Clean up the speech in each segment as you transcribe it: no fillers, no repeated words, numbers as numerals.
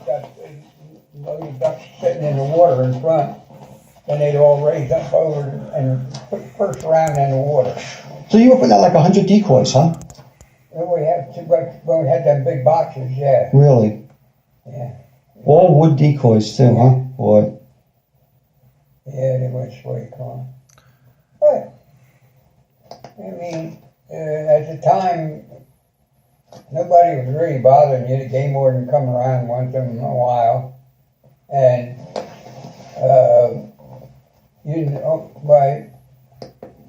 got loaded ducks sitting in the water in front, and they'd all raise up over and put first round in the water. So you were putting out like 100 decoys, huh? And we had when we had them big boxes, yeah. Really? Yeah. All wood decoys too, huh? Boy. Yeah, they went sweet corn. But, I mean, at the time, nobody was really bothering you. The game warden come around once in a while. And,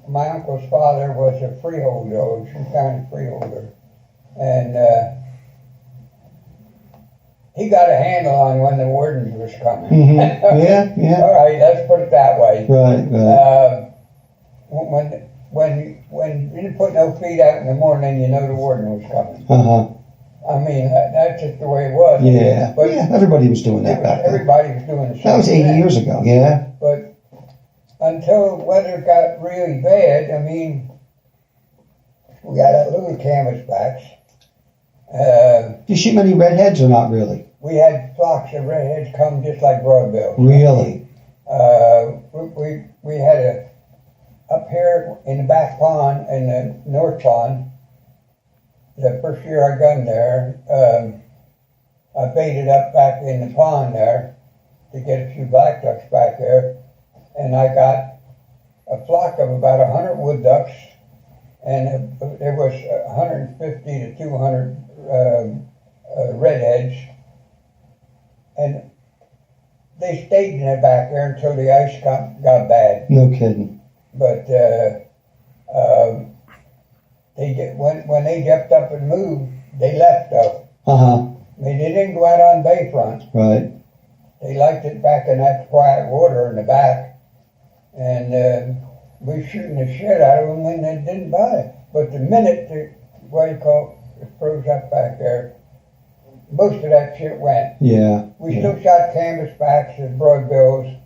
my uncle's father was a freeholder, some kind of freeholder. And he got a handle on when the wardens was coming. Mm-hmm. Yeah. All right, let's put it that way. Right. When you didn't put no feet out in the morning, you know the warden was coming. Uh-huh. I mean, that's just the way it was. Yeah. But yeah, everybody was doing that back then. everybody was doing the same That was 80 years ago, yeah. But until weather got really bad, I mean, we got a little canvasbacks. Do you shoot many redheads or not really? We had flocks of redheads come just like broadbills. Really? We had up here in the back pond, in the north pond, the first year I gun there, I baited up back in the pond there to get a few black ducks back there, and I got a flock of about 100 wood ducks, and there was 150 to 200 redheads, and they stayed in it back there until the ice got bad. No kidding. But when they jumped up and moved, they left though. Uh-huh. They didn't go out on bayfront. Right. They liked it back in that quiet water in the back, and we shooting the shit out of them, and they didn't bother. But the minute it froze up back there, most of that shit went. Yeah. We still shot canvasbacks and broadbills,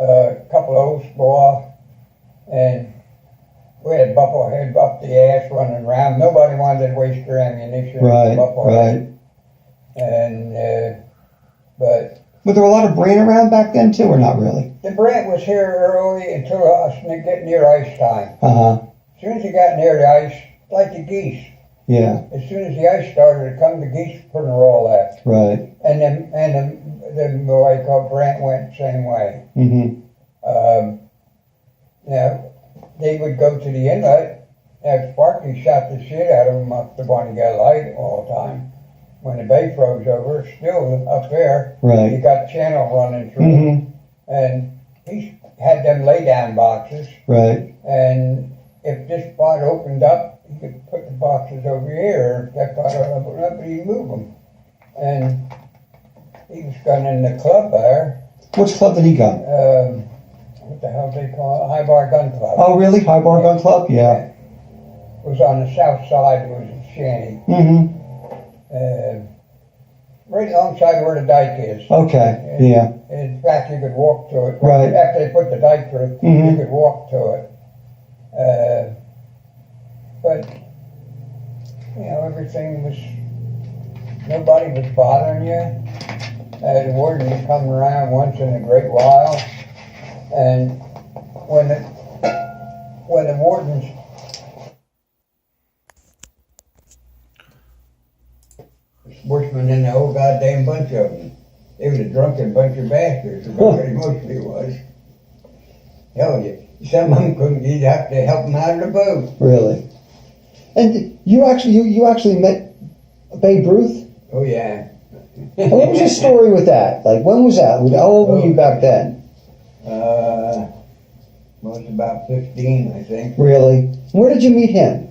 a couple of old spoil, and we had bufflehead up the ass running around. Nobody wanted to waste their ammunition. Right. And but Was there a lot of brain around back then too, or not really? the brant was here early until us get near ice time. Uh-huh. As soon as you got near the ice, like the geese. Yeah. As soon as the ice started to come, the geese put a roll left. Right. And then what I call brant went the same way. Mm-hmm. Now, they would go to the inlet, and Sparky shot the shit out of them up the Bonnie-Got Light all the time. When the bay froze over, still up there, Right. you got channel running through, Mm-hmm. and he had them lay down boxes, Right. and if this spot opened up, he could put the boxes over here. If that spot opened up, he'd move them. And he was gunning the club there. Which club did he gun? What the hell do they call it? High Bar Gun Club. Oh, really? High Bar Gun Club? Yeah. It was on the south side. It was in Shanty. Mm-hmm. Right alongside where the dike is. Okay. Yeah. In fact, you could walk to it. Right. After they put the dike through, Mm-hmm. you could walk to it. But, everything was, nobody was bothering you. The warden was coming around once in a great while. And when the wardens bushman and the whole goddamn bunch of them. They was a drunken bunch of bastards, is what it mostly was. Hell, some of them couldn't, you'd have to help them out of the boat. Really? And you actually met Babe Ruth? Oh, yeah. And what was your story with that? Like, when was that? How old were you back then? Was about 15, I think. Really? Where did you meet him?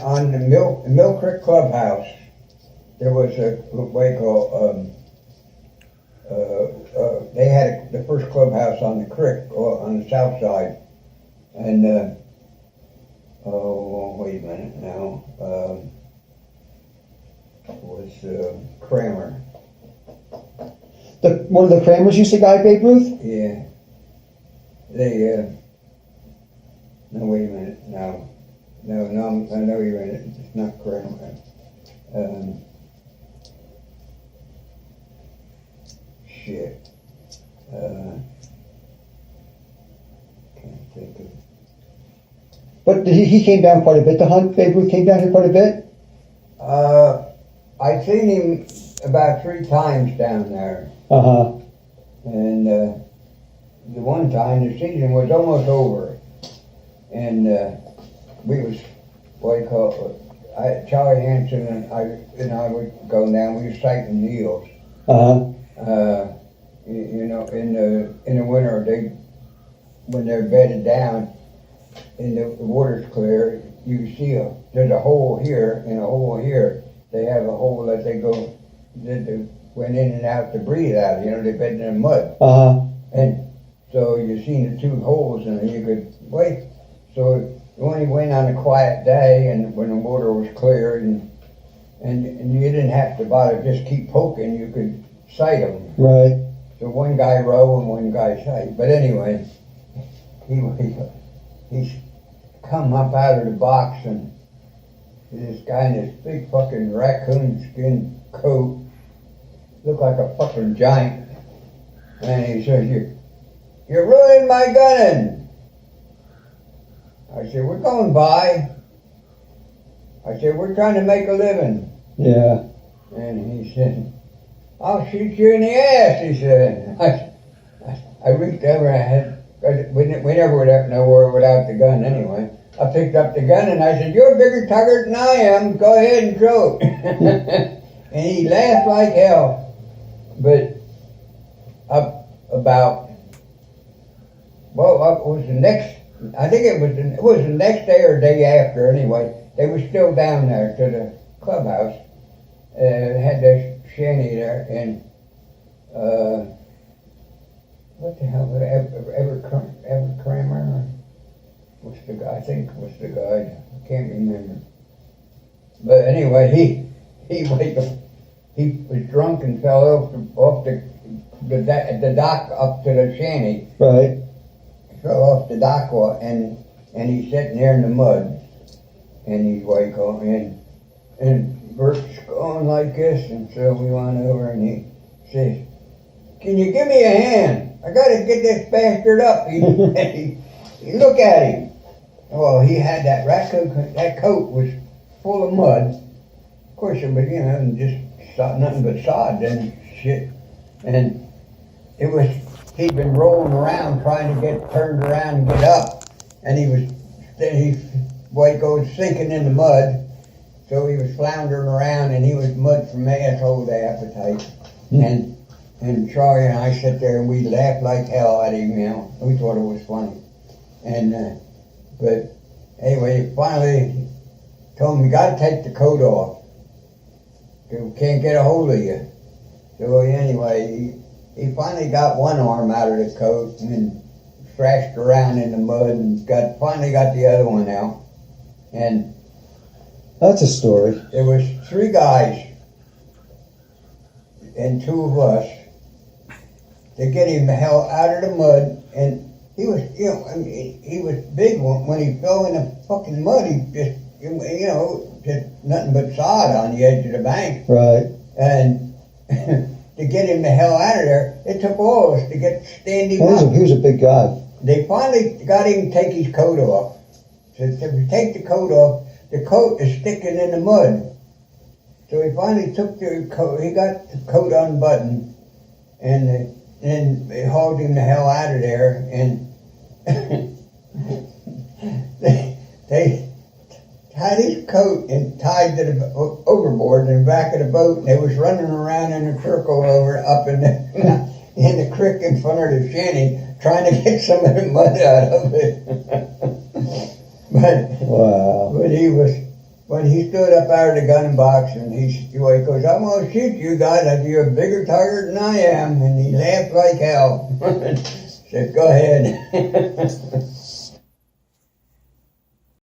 On the Mill Creek Clubhouse, there was what you call, they had the first clubhouse on the creek, on the south side. And, wait a minute now. It was Kramer. One of the Kramers used to guide Babe Ruth? Yeah. They, no, wait a minute, no. No, I know you're in it. It's not Kramer. shit. Can't think of it. But he came down quite a bit to hunt. Babe Ruth came down here quite a bit. I seen him about 3 times down there, and the one time the season was almost over, and we was what you call Charlie Hanson and I would go down. We was sighting eels. You know, in the winter, when they're bedded down and the water's clear, you see there's a hole here and a hole here. They have a hole that they went in and out to breathe out. You know, they bed in the mud. And so you seen the 2 holes and you could wait. So you only went on a quiet day and when the water was clear and you didn't have to bother, just keep poking. You could sight them. Right. So one guy row and one guy sight. But anyway, he's come up out of the box and this guy in this big fucking raccoon skin coat, looked like a fucking giant. And he says, you're ruining my gunning. I said, we're going by. I said, we're trying to make a living. Yeah. And he said, I'll shoot you in the ass, he said. I reached over and we never would have nowhere without the gun anyway. I picked up the gun and I said, you're a bigger tugger than I am. Go ahead and throw it. And he laughed like hell. But it was the next, I think it was the next day or day after anyway. They were still down there to the clubhouse. Had their shanty there and what the hell, Ever Kramer? What's the guy? I think was the guy. I can't remember. But anyway, he was drunk and fell off the dock up to the shanty. Right. Fell off the dock and he's sitting there in the mud, and he's wake up and Bert's going like this, and so we went over and he says, "Can you give me a hand? I gotta get this bastard up." He look at him. Well, he had that raccoon. That coat was full of mud. Of course, it was, just nothing but sod and shit. And it was, he'd been rolling around trying to get turned around and get up. And Waco was sinking in the mud. So he was floundering around and he was mud from asshole to appetite. And Charlie and I sat there and we laughed like hell at him, We thought it was funny. And, but anyway, finally told him, you gotta take the coat off. We can't get a hold of you. So anyway, he finally got one arm out of the coat and thrashed around in the mud and finally got the other one out. And that's a story. There was 3 guys and 2 of us to get him the hell out of the mud. And he was, he was big when he fell in the fucking mud. He just, just nothing but sod on the edge of the bank. Right. And to get him the hell out of there, it took all of us to stand him up. He was a big guy. They finally got him to take his coat off. So if you take the coat off, the coat is sticking in the mud. So he finally took the coat, he got the coat unbuttoned, and then they hauled him the hell out of there, and they tied his coat and tied to the overboard in the back of the boat, and they was running around in a circle up in the creek in front of the shanty, trying to get some of the mud out of it. But he was, when he stood up out of the gun box and he goes, "I'm going to shoot you guys. You're a bigger target than I am." And he laughed like hell. Said, "Go ahead."